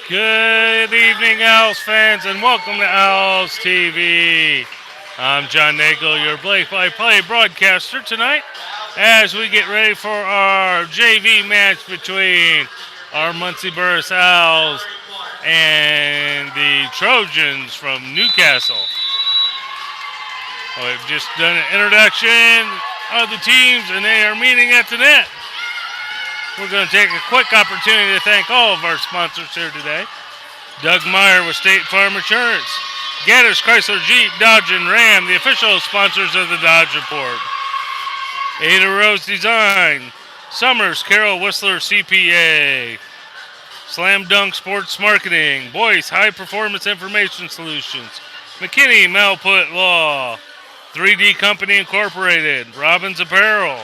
Good evening, Owls fans, and welcome to Owls TV. I'm John Nagel, your play-by-play broadcaster tonight, as we get ready for our JV match between our Muncie Burris Owls and the Trojans from Newcastle. Well, we've just done an introduction of the teams, and they are meeting at the net. We're going to take a quick opportunity to thank all of our sponsors here today. Doug Meyer with State Farm Insurance. Gaddis Chrysler Jeep Dodge and Ram, the official sponsors of the Dodge Report. Ada Rose Design. Summers Carroll Whistler CPA. Slam Dunk Sports Marketing. Boyce High Performance Information Solutions. McKinney Malput Law. 3D Company Incorporated. Robbins Apparel.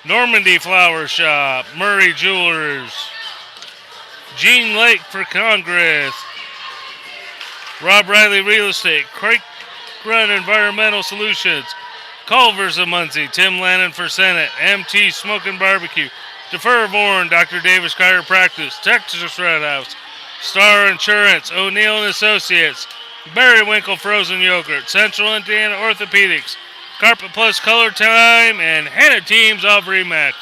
Normandy Flower Shop, Murray Jewelers, Gene Lake for Congress, Rob Riley Real Estate, Craig Run Environmental Solutions, Culver's of Muncie, Tim Lannon for Senate, MT Smoking Barbecue, Defer Vorn, Dr. Davis Chiropractic, Texas Red House, Star Insurance, O'Neill and Associates, Barry Winkle Frozen Yogurt, Central Indiana Orthopedics, Carpet Plus Color Time, and Hannah Teams of Remax.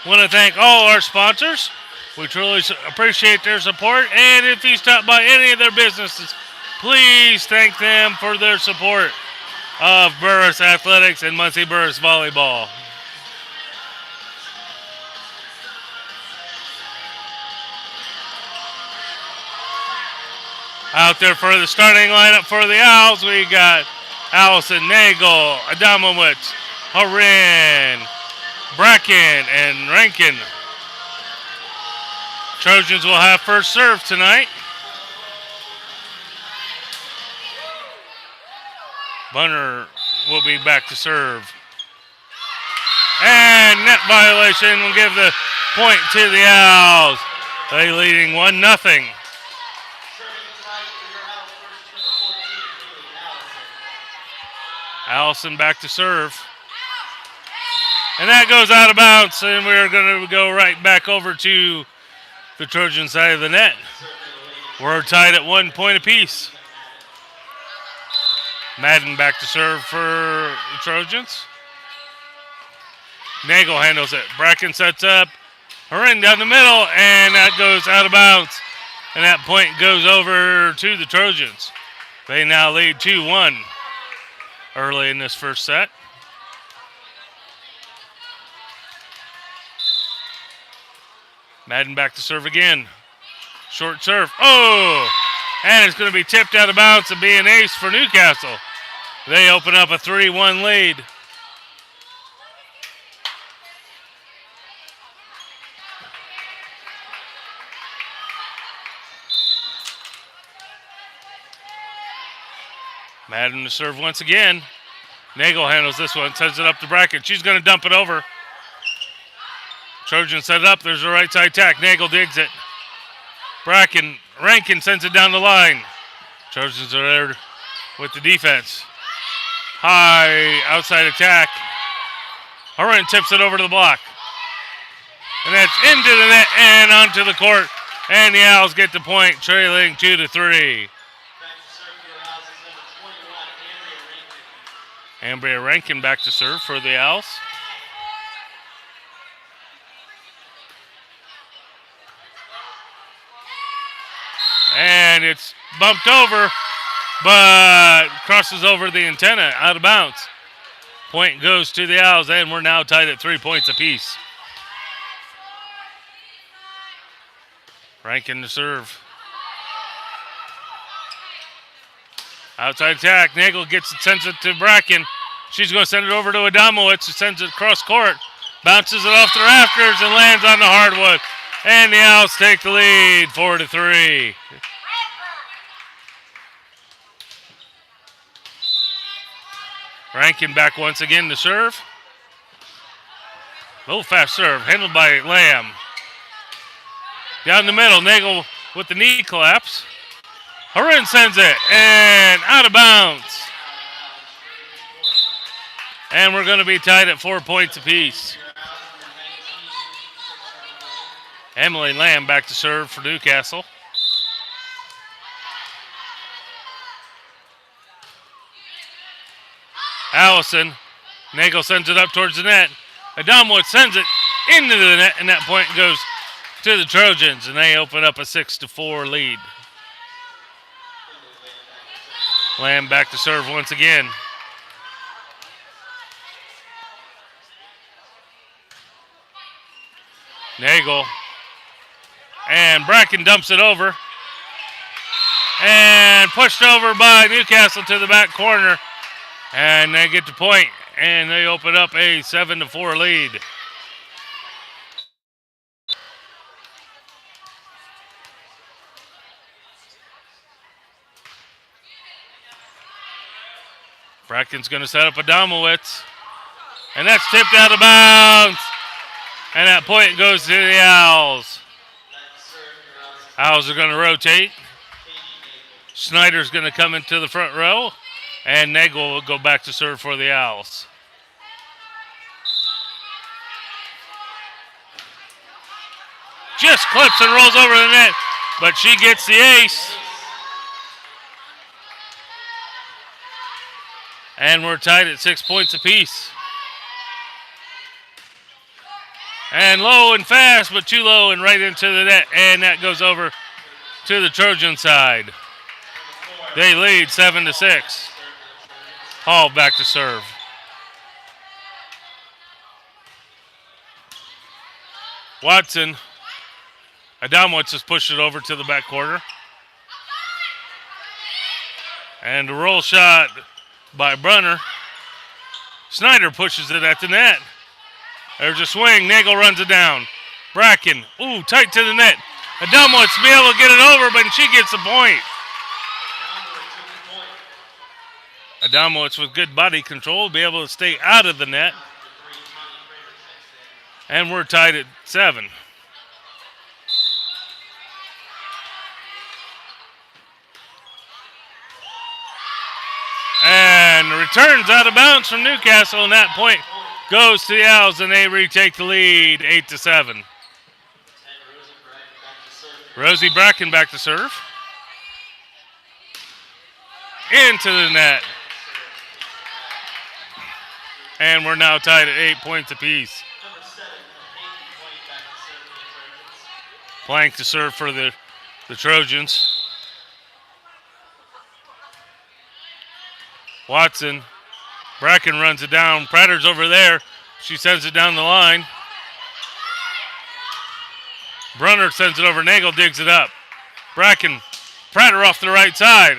Want to thank all our sponsors. We truly appreciate their support. And if you stop by any of their businesses, please thank them for their support of Burris Athletics and Muncie Burris Volleyball. Out there for the starting lineup for the Owls, we got Allison Nagel, Adamowitz, Harin, Bracken, and Rankin. Trojans will have first serve tonight. Bunner will be back to serve. And net violation will give the point to the Owls. They leading 1-0. Allison back to serve. And that goes out of bounds, and we're going to go right back over to the Trojan side of the net. We're tied at 1 point apiece. Madden back to serve for the Trojans. Nagel handles it. Bracken sets up. Harin down the middle, and that goes out of bounds. And that point goes over to the Trojans. They now lead 2-1 early in this first set. Madden back to serve again. Short serve. Oh! And it's going to be tipped out of bounds and be an ace for Newcastle. They open up a 3-1 lead. Madden to serve once again. Nagel handles this one, sends it up to Bracken. She's going to dump it over. Trojan set it up. There's a right side tack. Nagel digs it. Rankin sends it down the line. Trojans are there with the defense. High outside attack. Harin tips it over to the block. And that's into the net and onto the court. And the Owls get the point, trailing 2-3. Ambria Rankin back to serve for the Owls. And it's bumped over, but crosses over the antenna, out of bounds. Point goes to the Owls, and we're now tied at 3 points apiece. Rankin to serve. Outside attack. Nagel gets it, sends it to Bracken. She's going to send it over to Adamowitz, who sends it across court. Bounces it off the rafters and lands on the hardwood. And the Owls take the lead, 4-3. Rankin back once again to serve. Little fast serve, handled by Lamb. Down the middle, Nagel with the knee collapse. Harin sends it, and out of bounds. And we're going to be tied at 4 points apiece. Emily Lamb back to serve for Newcastle. Allison. Nagel sends it up towards the net. Adamowitz sends it into the net, and that point goes to the Trojans, and they open up a 6-4 lead. Lamb back to serve once again. Nagel. And Bracken dumps it over. And pushed over by Newcastle to the back corner. And they get the point, and they open up a 7-4 lead. Bracken's going to set up Adamowitz. And that's tipped out of bounds. And that point goes to the Owls. Owls are going to rotate. Snyder's going to come into the front row. And Nagel will go back to serve for the Owls. Just clips and rolls over the net, but she gets the ace. And we're tied at 6 points apiece. And low and fast, but too low and right into the net. And that goes over to the Trojan side. They lead 7-6. Hall back to serve. Watson. Adamowitz has pushed it over to the back corner. And a roll shot by Brunner. Snyder pushes it at the net. There's a swing. Nagel runs it down. Bracken. Ooh, tight to the net. Adamowitz be able to get it over, but she gets the point. Adamowitz with good body control will be able to stay out of the net. And we're tied at 7. And returns out of bounds from Newcastle, and that point goes to the Owls, and they retake the lead 8-7. Rosie Bracken back to serve. Into the net. And we're now tied at 8 points apiece. Plank to serve for the Trojans. Watson. Bracken runs it down. Prater's over there. She sends it down the line. Brunner sends it over. Nagel digs it up. Bracken. Prater off the right side.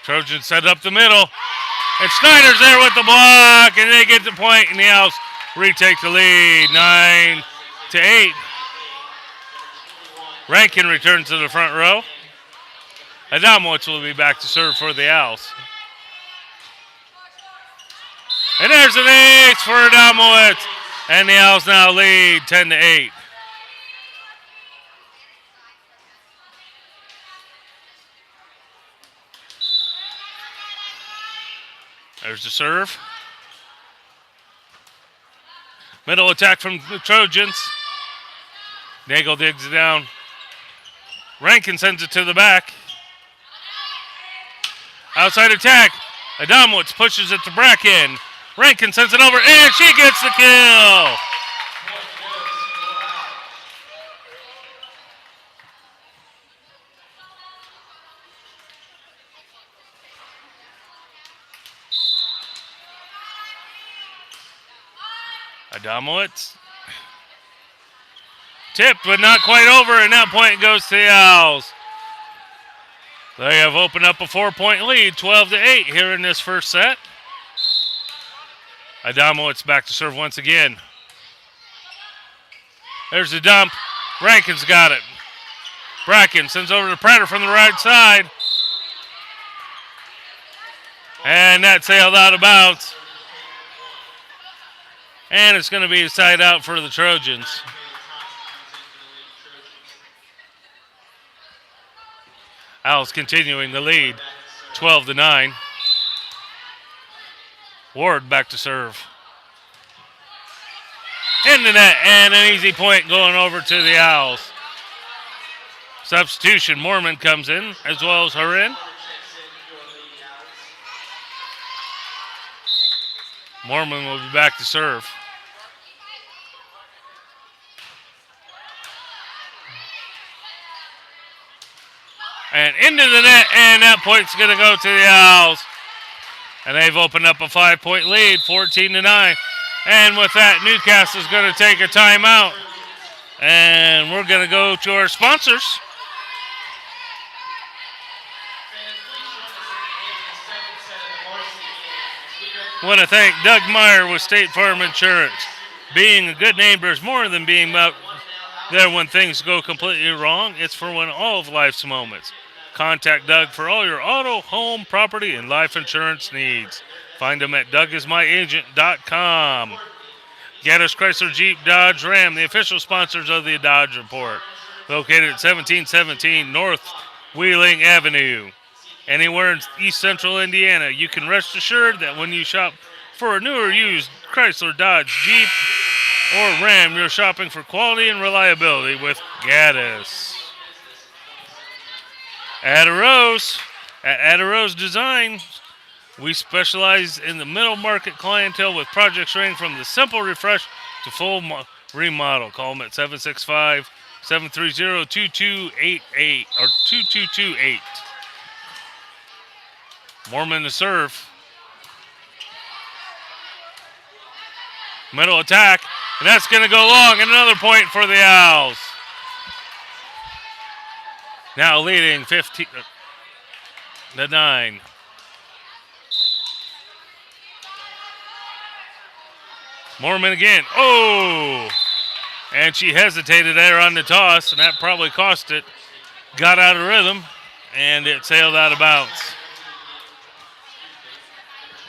Trojans set up the middle. And Snyder's there with the block. And they get the point. And the Owls retake the lead. 9-8. Rankin returns to the front row. Adamowitz will be back to serve for the Owls. And there's an ace for Adamowitz. And the Owls now lead 10-8. There's the serve. Middle attack from the Trojans. Nagel digs it down. Rankin sends it to the back. Outside attack. Adamowitz pushes it to Bracken. Rankin sends it over, and she gets the kill. Adamowitz. Tipped, but not quite over, and that point goes to the Owls. They have opened up a 4-point lead, 12-8 here in this first set. Adamowitz back to serve once again. There's the dump. Rankin's got it. Bracken sends over to Prater from the right side. And that sailed out of bounds. And it's going to be a side out for the Trojans. Owls continuing the lead, 12-9. Ward back to serve. In the net, and an easy point going over to the Owls. Substitution, Mormon comes in, as well as Harin. Mormon will be back to serve. And into the net, and that point's going to go to the Owls. And they've opened up a 5-point lead, 14-9. And with that, Newcastle's going to take a timeout. And we're going to go to our sponsors. I want to thank Doug Meyer with State Farm Insurance. Being a good neighbor is more than being out there when things go completely wrong. It's for when all of life's moments. Contact Doug for all your auto, home, property, and life insurance needs. Find him at dougismyagent.com. Gaddis Chrysler Jeep Dodge Ram, the official sponsors of the Dodge Report. Located at 1717 North Wheeling Avenue. Anywhere in East Central Indiana, you can rest assured that when you shop for a new or used Chrysler, Dodge, Jeep, or Ram, you're shopping for quality and reliability with Gaddis. Ada Rose. At Ada Rose Design, we specialize in the middle market clientele with projects ranging from the simple refresh to full remodel. Call them at 765-730-2288 or 2228. Mormon to serve. Middle attack, and that's going to go long, and another point for the Owls. Now leading 15-9. Mormon again. Oh! And she hesitated there on the toss, and that probably cost it. Got out of rhythm, and it sailed out of bounds.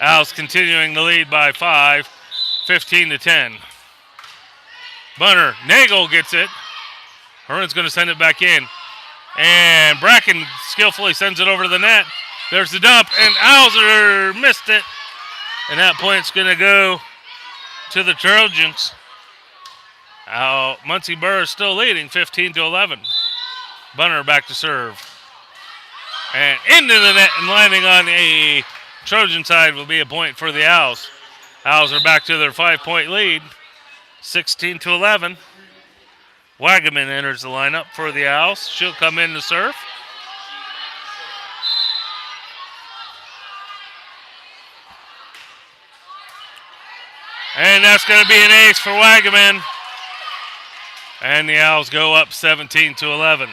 Owls continuing the lead by 5, 15-10. Bunner, Nagel gets it. Herman's going to send it back in. And Bracken skillfully sends it over to the net. There's the dump, and Owlser missed it. And that point's going to go to the Trojans. Muncie Burris still leading, 15-11. Bunner back to serve. And into the net and landing on a Trojan side will be a point for the Owls. Owls are back to their 5-point lead, 16-11. Wagaman enters the lineup for the Owls. She'll come in to serve. And that's going to be an ace for Wagaman. And the Owls go up 17-11.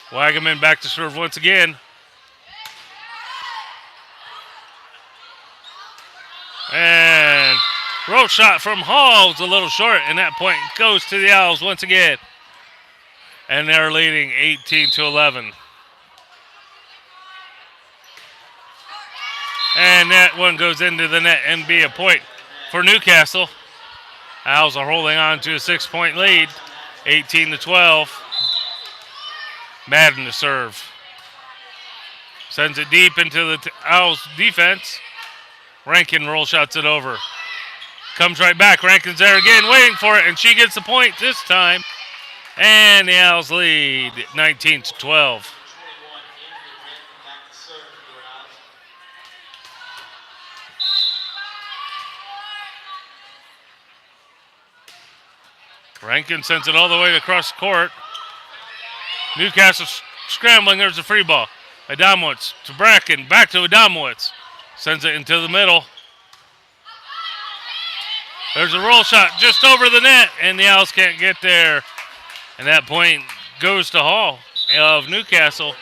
Wagaman back to serve once again. And roll shot from Hall's a little short, and that point goes to the Owls once again. And they're leading 18-11. And that one goes into the net and be a point for Newcastle. Owls are holding on to a 6-point lead, 18-12. Madden to serve. Sends it deep into the Owls defense. Rankin roll shots it over. Comes right back. Rankin's there again, waiting for it, and she gets the point this time. And the Owls lead 19-12. Rankin sends it all the way across the court. Newcastle scrambling. There's a free ball. Adamowitz to Bracken. Back to Adamowitz. Sends it into the middle. There's a roll shot just over the net, and the Owls can't get there. And that point goes to Hall of Newcastle.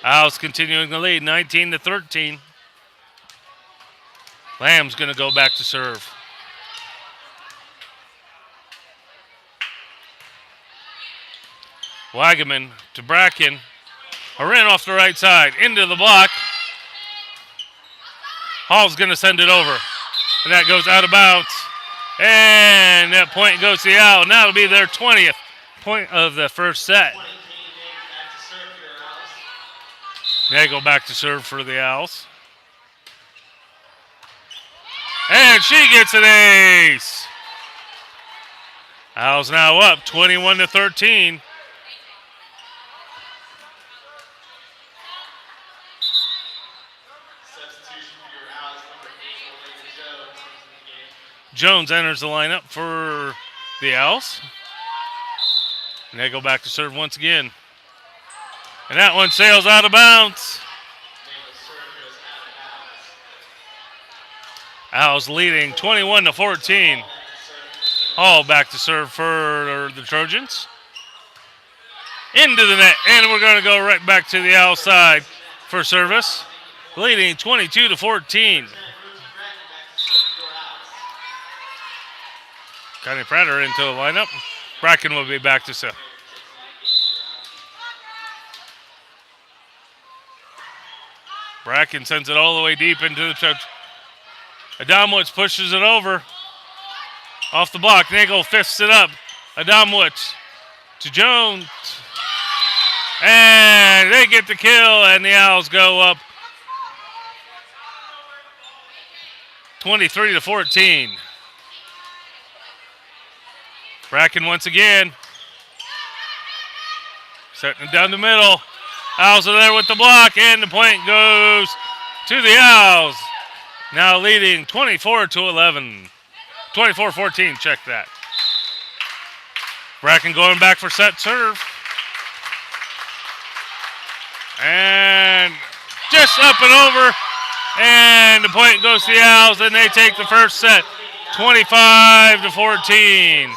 Owls continuing the lead, 19-13. Lamb's going to go back to serve. Wagaman to Bracken. A ran off the right side into the block. Hall's going to send it over. And that goes out of bounds. And that point goes to the Owl. Now it'll be their 20th point of the first set. Nagel back to serve for the Owls. And she gets an ace. Owls now up 21-13. Jones enters the lineup for the Owls. And they go back to serve once again. And that one sails out of bounds. Owls leading 21-14. Hall back to serve for the Trojans. Into the net. And we're going to go right back to the Owl side for service. Leading 22-14. Connie Prater into the lineup. Bracken will be back to serve. Bracken sends it all the way deep into the touch. Adamowicz pushes it over. Off the block. Nagel fists it up. Adamowicz to Jones. And they get the kill, and the Owls go up 23-14. Bracken once again. Setting it down the middle. Owls are there with the block, and the point goes to the Owls. Now leading 24-11. 24-14, check that. Bracken going back for set serve. And just up and over. And the point goes to the Owls, and they take the first set, 25-14.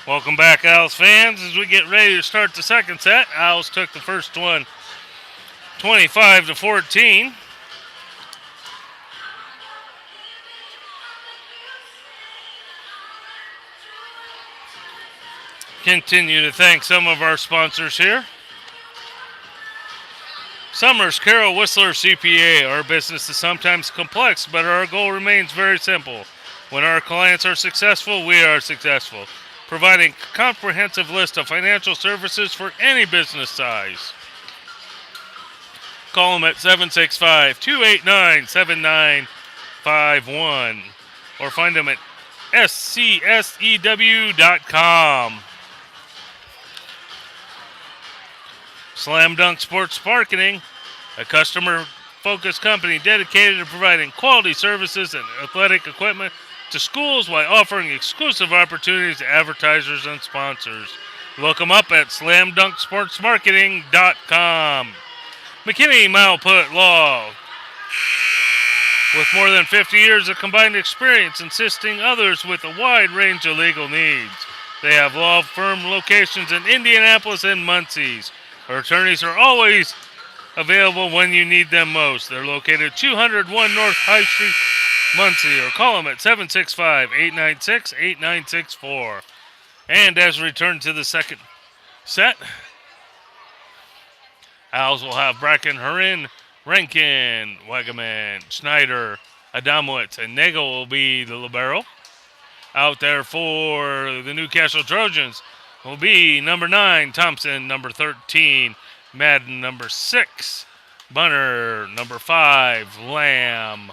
Welcome back, Owls fans, as we get ready to start the second set. Owls took the first one 25-14. Continue to thank some of our sponsors here. Summers Carroll Whistler CPA. Our business is sometimes complex, but our goal remains very simple. When our clients are successful, we are successful. Providing a comprehensive list of financial services for any business size. Call them at 765-289-7951 or find them at scsew.com. Slam Dunk Sports Marketing, a customer-focused company dedicated to providing quality services and athletic equipment to schools while offering exclusive opportunities to advertisers and sponsors. Look them up at slamdunksportsmarketing.com. McKinney Malput Law. With more than 50 years of combined experience assisting others with a wide range of legal needs. They have law firm locations in Indianapolis and Muncie. Our attorneys are always available when you need them most. They're located 201 North High Street, Muncie, or call them at 765-896-8964. And as we return to the second set, Owls will have Bracken, Hurin, Rankin, Wagaman, Schneider, Adamowicz, and Nagel will be the libero. Out there for the Newcastle Trojans, will be number 9, Thompson, number 13, Madden, number 6, Bunner, number 5, Lamb,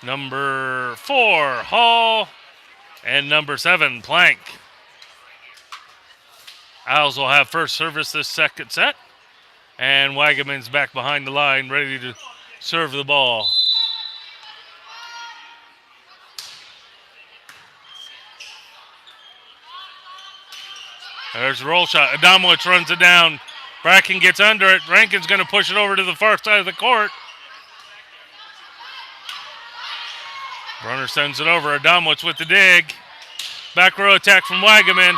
number 4, Hall, and number 7, Plank. Owls will have first service this second set. And Wagaman's back behind the line, ready to serve the ball. There's a roll shot. Adamowicz runs it down. Bracken gets under it. Rankin's going to push it over to the far side of the court. Brunner sends it over. Adamowicz with the dig. Back row attack from Wagaman.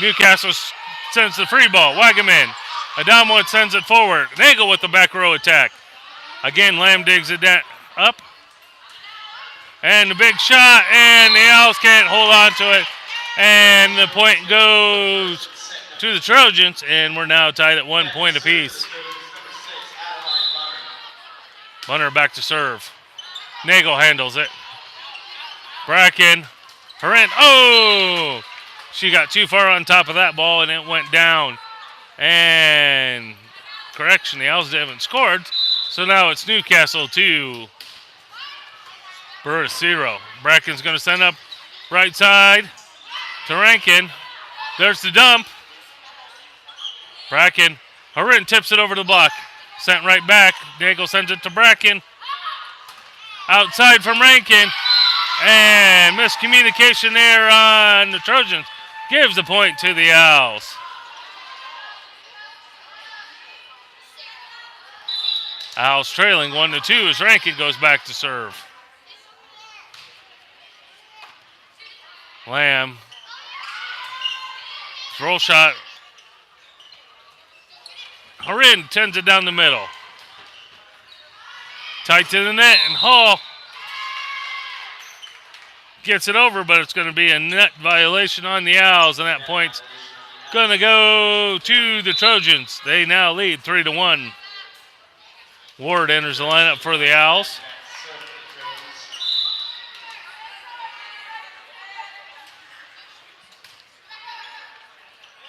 Newcastle sends the free ball. Wagaman. Adamowicz sends it forward. Nagel with the back row attack. Again, Lamb digs it up. And the big shot, and the Owls can't hold on to it. And the point goes to the Trojans, and we're now tied at 1 point apiece. Bunner back to serve. Nagel handles it. Bracken. Horan. Oh! She got too far on top of that ball, and it went down. And correction, the Owls haven't scored. So now it's Newcastle 2. Burris 0. Bracken's going to send up right side to Rankin. There's the dump. Bracken. Horan tips it over the block. Sent right back. Nagel sends it to Bracken. Outside from Rankin. And miscommunication there on the Trojans. Gives the point to the Owls. Owls trailing 1-2 as Rankin goes back to serve. Lamb. Roll shot. Horan tends it down the middle. Tight to the net, and Hall gets it over, but it's going to be a net violation on the Owls, and that point's going to go to the Trojans. They now lead 3-1. Ward enters the lineup for the Owls.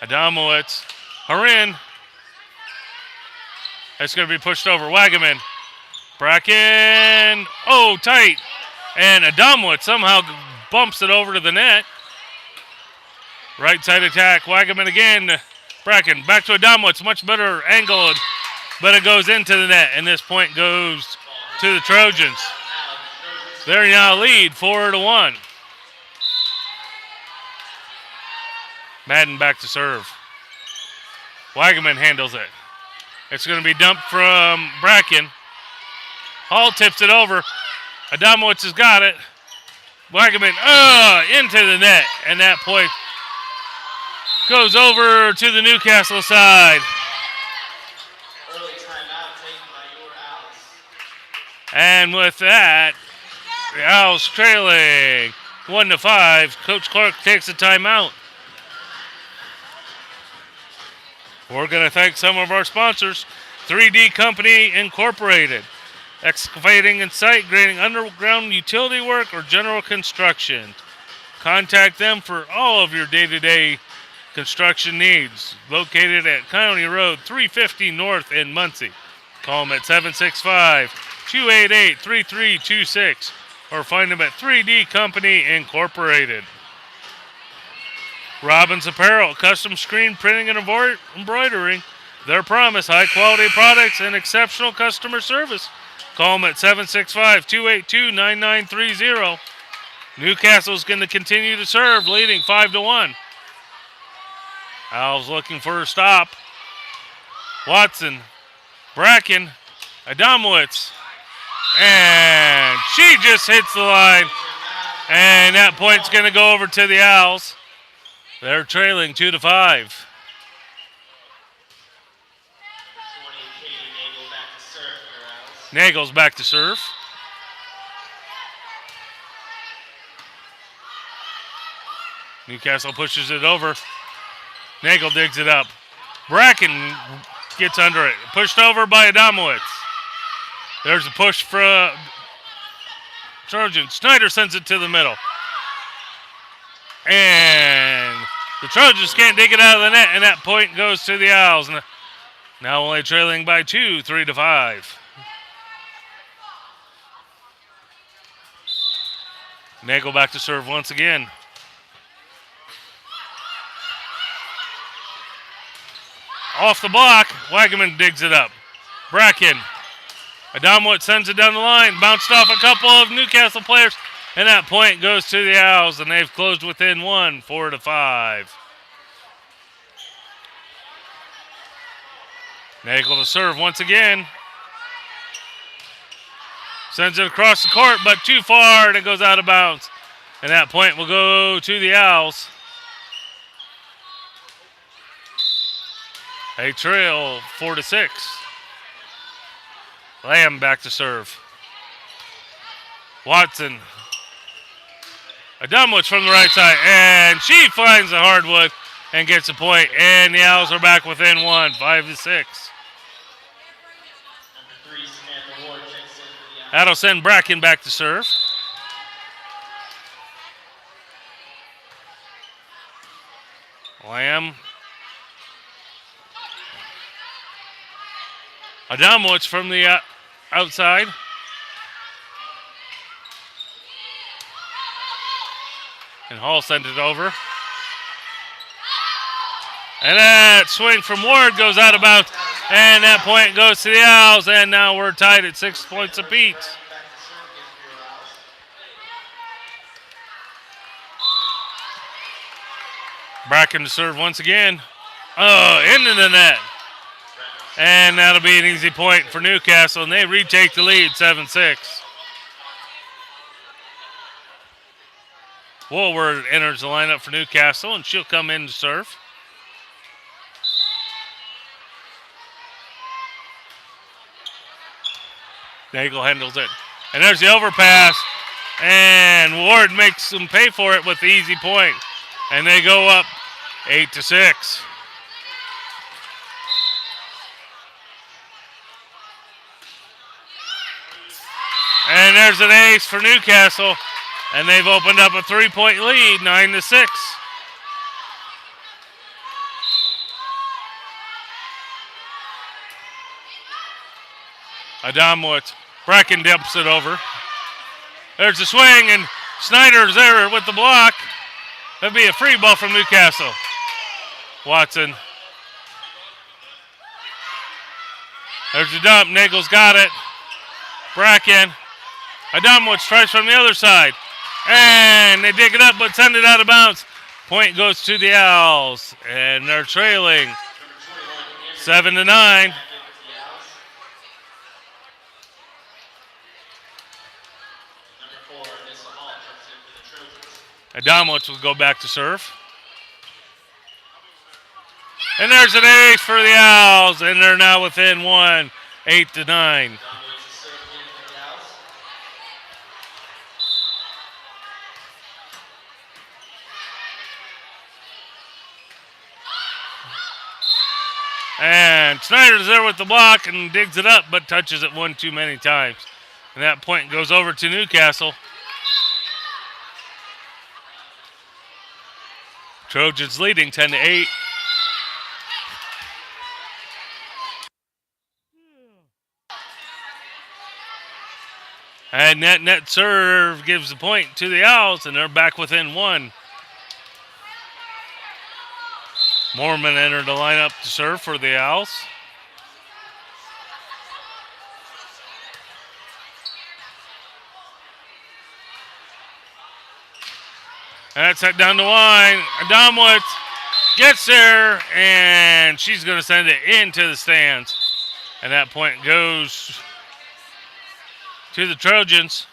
Adamowicz. Horan. That's going to be pushed over. Wagaman. Bracken. Oh, tight. And Adamowicz somehow bumps it over to the net. Right side attack. Wagaman again. Bracken. Back to Adamowicz. Much better angle. But it goes into the net. And this point goes to the Trojans. They now lead 4-1. Madden back to serve. Wagaman handles it. It's going to be dumped from Bracken. Hall tips it over. Adamowicz has got it. Wagaman into the net. And that point goes over to the Newcastle side. Early timeout taken by your Owls. And with that, the Owls trailing 1-5. Coach Clark takes a timeout. We're going to thank some of our sponsors. 3D Company Incorporated. Excavating and site grading underground utility work or general construction. Contact them for all of your day-to-day construction needs. Located at County Road 350 North in Muncie. Call them at 765-288-3326 or find them at 3D Company Incorporated. Robbins Apparel, custom screen printing and embroidery. Their promise, high-quality products and exceptional customer service. Call them at 765-282-9930. Newcastle's going to continue to serve, leading 5-1. Owls looking for a stop. Watson, Bracken, Adamowicz, and she just hits the line. And that point's going to go over to the Owls. They're trailing 2-5. Nagel's back to serve. Newcastle pushes it over. Nagel digs it up. Bracken gets under it. Pushed over by Adamowicz. There's a push for Trojan. Snyder sends it to the middle. And The Trojans can't dig it out of the net, and that point goes to the Owls. Now only trailing by 2, 3-5. Nagel back to serve once again. Off the block, Wagaman digs it up. Bracken. Adamowitz sends it down the line, bounced off a couple of Newcastle players, and that point goes to the Owls, and they've closed within 1, 4-5. Nagel to serve once again. Sends it across the court, but too far, and it goes out of bounds. And that point will go to the Owls. They trail 4-6. Lamb back to serve. Watson. Adamowitz from the right side, and she finds the hardwood and gets a point. And the Owls are back within 1, 5-6. That'll send Bracken back to serve. Lamb. Adamowitz from the outside. And Hall sent it over. And that swing from Ward goes out of bounds. And that point goes to the Owls. And now we're tied at 6 points apiece. Bracken to serve once again. Oh, into the net. And that'll be an easy point for Newcastle. And they retake the lead, 7-6. Woolward enters the lineup for Newcastle, and she'll come in to serve. Nagel handles it. And there's the overpass. And Ward makes them pay for it with the easy point. And they go up 8-6. And there's an ace for Newcastle. And they've opened up a 3-point lead, 9-6. Adamowitz. Bracken dumps it over. There's a swing, and Snyder's there with the block. That'd be a free ball from Newcastle. Watson. There's the dump. Nagel's got it. Bracken. Adamowitz tries from the other side. And they dig it up, but send it out of bounds. Point goes to the Owls. And they're trailing 7-9. Adamowitz will go back to serve. And there's an ace for the Owls, and they're now within 1, 8-9. And Snyder's there with the block and digs it up, but touches it one too many times. And that point goes over to Newcastle. Trojans leading 10-8. And net serve gives the point to the Owls, and they're back within 1. Mormon entered the lineup to serve for the Owls. And that's set down the line. Adamowitz gets there, and she's going to send it into the stands. And that point goes to the Trojans.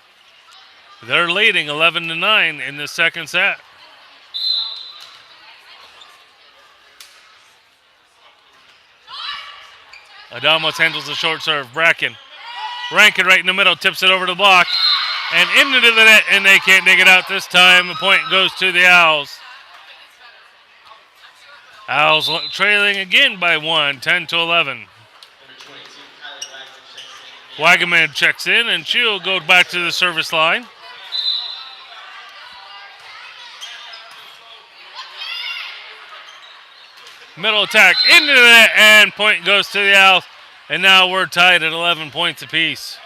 They're leading 11-9 in the second set. Adamowitz handles the short serve. Bracken. Rankin right in the middle, tips it over the block. And into the net, and they can't dig it out this time. The point goes to the Owls. Owls trailing again by 1, 10-11. Wagaman checks in, and she'll go back to the service line. Middle attack into the net, and point goes to the Owls. And now we're tied at 11 points apiece.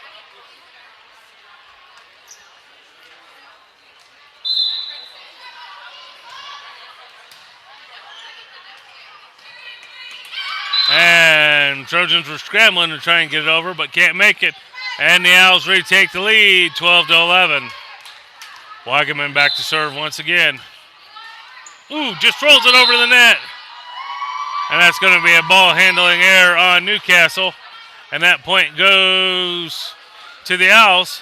And Trojans were scrambling to try and get it over, but can't make it. And the Owls retake the lead, 12-11. Wagaman back to serve once again. Ooh, just rolls it over to the net. And that's going to be a ball handling error on Newcastle. And that point goes to the Owls.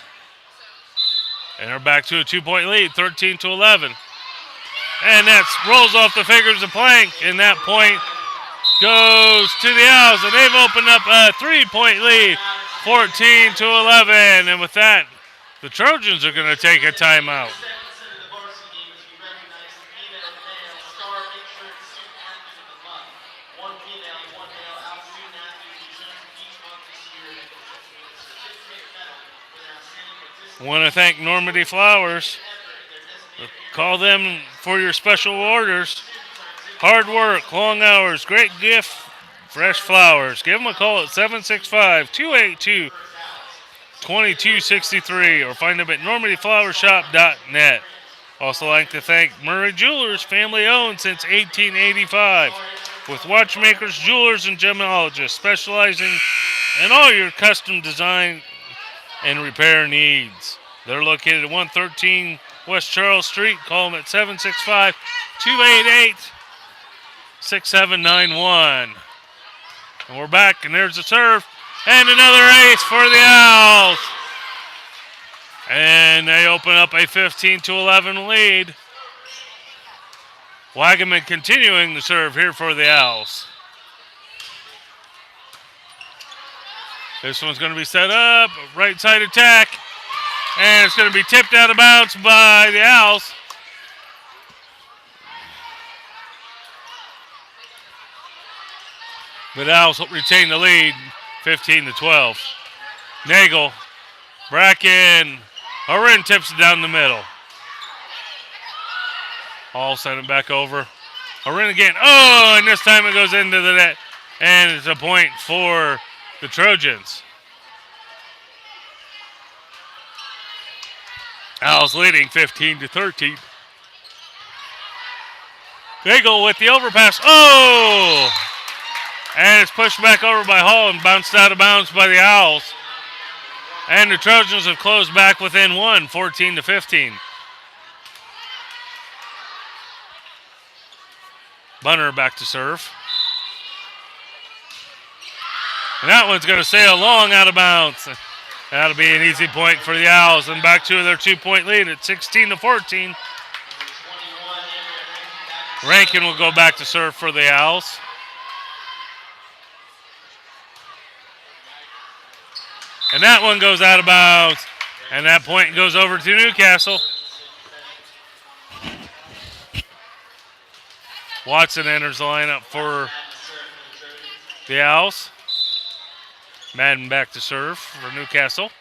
And they're back to a 2-point lead, 13-11. And that rolls off the fingers of Plank. And that point goes to the Owls. And they've opened up a 3-point lead, 14-11. And with that, the Trojans are going to take a timeout. I want to thank Normandy Flowers. Call them for your special orders. Hard work, long hours, great gift, fresh flowers. Give them a call at 765-282-2263 or find them at normandyflowershop.net. Also like to thank Murray Jewelers, family owned since 1885, with watchmakers, jewelers, and gemologists specializing in all your custom design and repair needs. They're located at 113 West Charles Street. Call them at 765-288-6791. And we're back, and there's a serve. And another ace for the Owls. And they open up a 15-11 lead. Wagaman continuing the serve here for the Owls. This one's going to be set up, right side attack, and it's going to be tipped out of bounds by the Owls. But the Owls retain the lead, 15-12. Nagel, Bracken, Oren tips it down the middle. Hall sent it back over. Oren again, oh, and this time it goes into the net, and it's a point for the Trojans. Owls leading 15-13. Nagel with the overpass. Oh! And it's pushed back over by Hall and bounced out of bounds by the Owls. And the Trojans have closed back within one, 14-15. Bunner back to serve. And that one's going to sail long out of bounds. That'll be an easy point for the Owls. And back to their 2-point lead at 16-14. Rankin will go back to serve for the Owls. And that one goes out of bounds. And that point goes over to Newcastle. Watson enters the lineup for the Owls. Madden back to serve for Newcastle.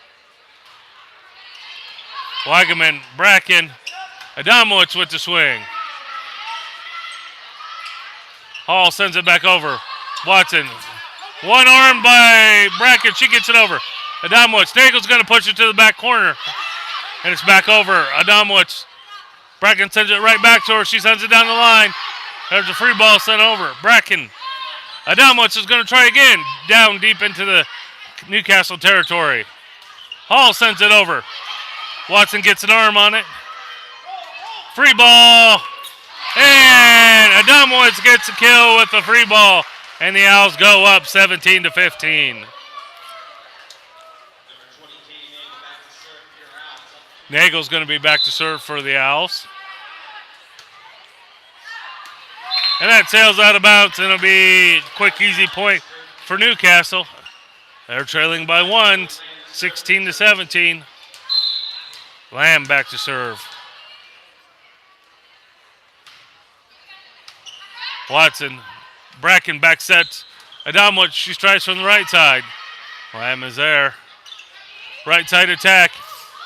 Wagaman, Bracken, Adamowicz with the swing. Hall sends it back over. Watson, one arm by Bracken. She gets it over. Adamowicz, Nagel's going to push it to the back corner. And it's back over. Adamowicz. Bracken sends it right back to her. She sends it down the line. There's a free ball sent over. Bracken. Adamowicz is going to try again. Down deep into the Newcastle territory. Hall sends it over. Watson gets an arm on it. Free ball. And Adamowicz gets a kill with the free ball. And the Owls go up 17-15. Nagel's going to be back to serve for the Owls. And that sails out of bounds, and it'll be a quick, easy point for Newcastle. They're trailing by one, 16-17. Lamb back to serve. Watson, Bracken back sets. Adamowicz, she tries from the right side. Lamb is there. Right side attack.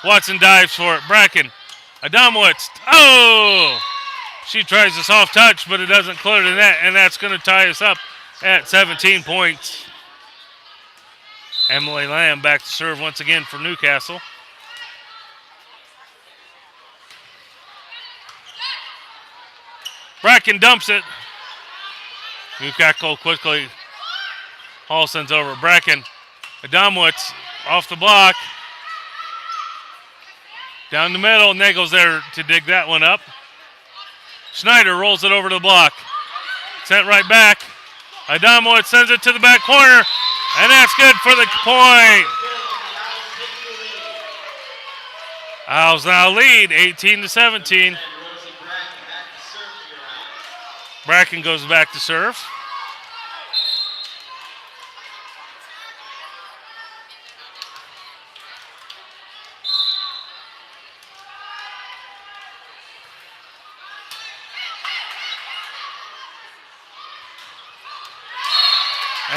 Watson dives for it. Bracken. Adamowicz. Oh! She tries a soft touch, but it doesn't clear the net, and that's going to tie us up at 17 points. Emily Lamb back to serve once again for Newcastle. Bracken dumps it. Newcastle quickly. Hall sends over. Bracken. Adamowitz off the block. Down the middle. Nagel's there to dig that one up. Schneider rolls it over to the block. Sent right back. Adamowitz sends it to the back corner. And that's good for the point. Owls now lead 18-17. Bracken goes back to serve.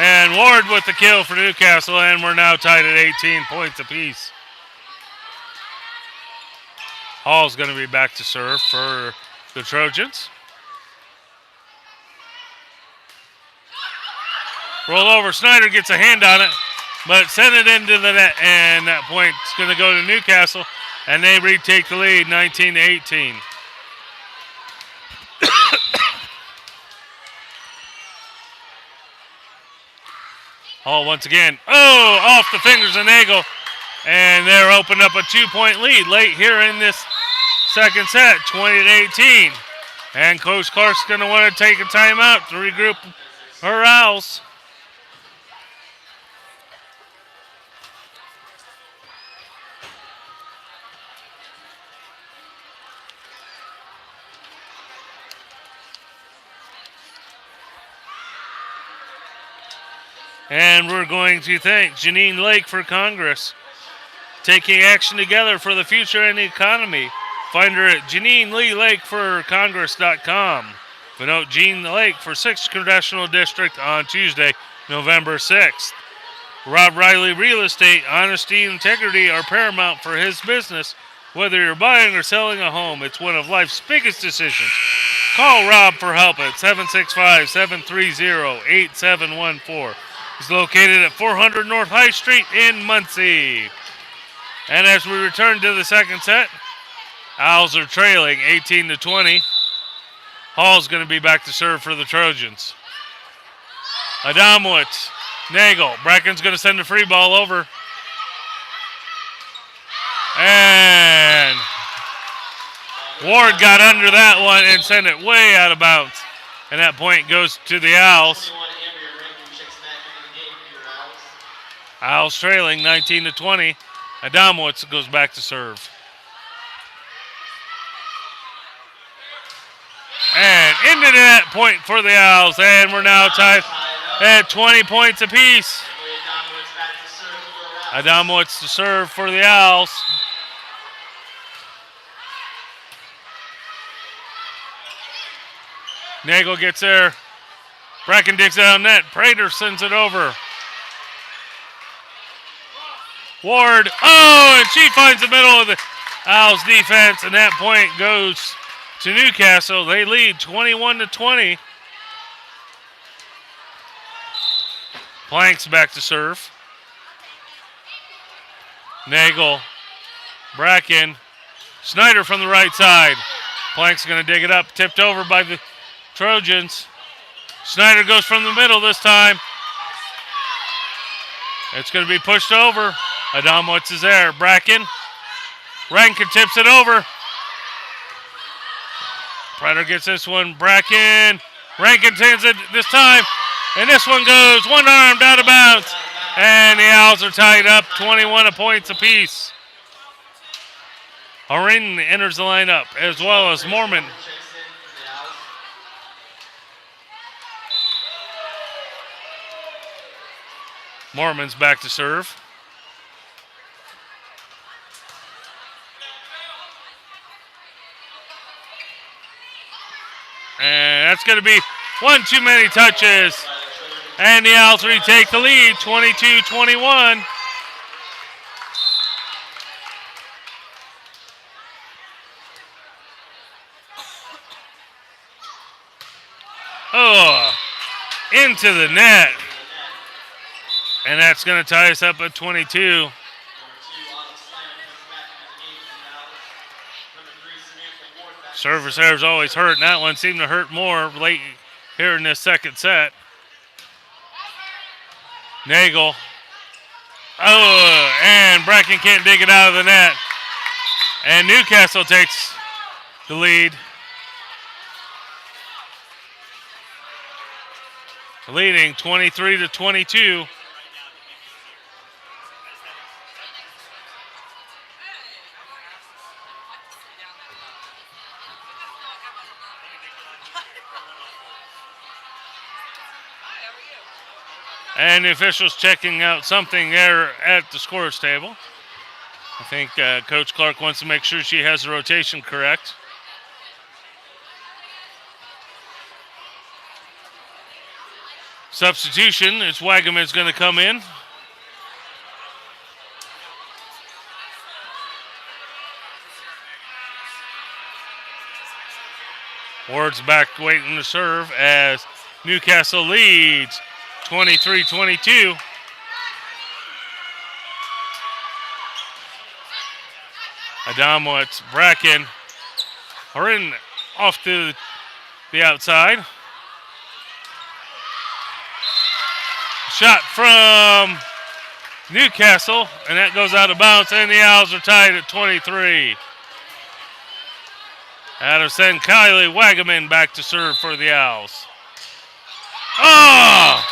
And Ward with the kill for Newcastle, and we're now tied at 18 points apiece. Hall's going to be back to serve for the Trojans. Roll over. Snyder gets a hand on it, but send it into the net, and that point's going to go to Newcastle, and they retake the lead 19-18. Hall once again. Oh, off the fingers of Nagel. And they're opened up a 2-point lead late here in this second set, 20-18. And Coach Clark's going to want to take a timeout to regroup her Owls. And we're going to thank Janine Lake for Congress, taking action together for the future and the economy. Find her at JanineLeeLakeForCongress.com. Vote Jean Lake for 6th Congressional District on Tuesday, November 6th. Rob Riley Real Estate, honesty and integrity are paramount for his business. Whether you're buying or selling a home, it's one of life's biggest decisions. Call Rob for help at 765-730-8714. He's located at 400 North High Street in Muncie. And as we return to the second set, Owls are trailing 18-20. Hall's going to be back to serve for the Trojans. Adamowitz, Nagel. Bracken's going to send a free ball over. And Ward got under that one and sent it way out of bounds. And that point goes to the Owls. Owls trailing 19-20. Adamowitz goes back to serve. And into the net point for the Owls. And we're now tied at 20 points apiece. Adamowitz to serve for the Owls. Nagel gets there. Bracken digs it out net. Prater sends it over. Ward, and she finds the middle of the Owls defense, and that point goes to Newcastle. They lead 21-20. Planks back to serve. Nagel, Bracken, Snyder from the right side. Planks going to dig it up, tipped over by the Trojans. Snyder goes from the middle this time. It's going to be pushed over. Adamowitz is there. Bracken. Rankin tips it over. Prater gets this one. Bracken. Rankin takes it this time. And this one goes one-armed out of bounds. And the Owls are tied up 21 points apiece. Horan enters the lineup as well as Mormon. Mormon's back to serve. And that's going to be one too many touches. And the Owls retake the lead, 22-21. Oh, into the net. And that's going to tie us up at 22. Service errors always hurt, and that one seemed to hurt more late here in this second set. Nagel. Oh, and Bracken can't dig it out of the net. And Newcastle takes the lead. Leading 23-22. And the officials checking out something there at the scorer's table. I think Coach Clark wants to make sure she has the rotation correct. Substitution is Wagaman's going to come in. Ward's back waiting to serve as Newcastle leads 23-22. Adamowitz, Bracken are in off to the outside. Shot from Newcastle, and that goes out of bounds, and the Owls are tied at 23. Out of send Kylie Wagaman back to serve for the Owls. Oh!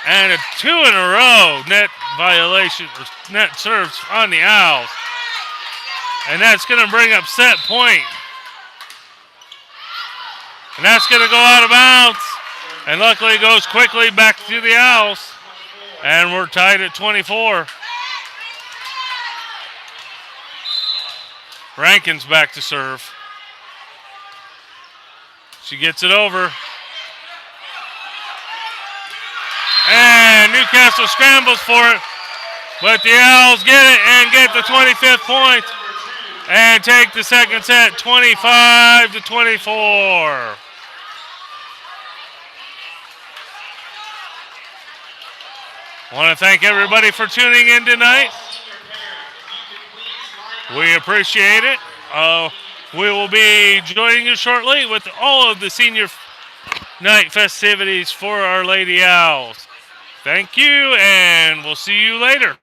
And a 2 in a row net violation, net serves on the Owls. And that's going to bring up set point. And that's going to go out of bounds. And luckily it goes quickly back to the Owls. And we're tied at 24. Rankin's back to serve. She gets it over. And Newcastle scrambles for it. But the Owls get it and get the 25th point. And take the second set 25-24. I want to thank everybody for tuning in tonight. We appreciate it. We will be joining you shortly with all of the senior night festivities for Our Lady Owls. Thank you, and we'll see you later.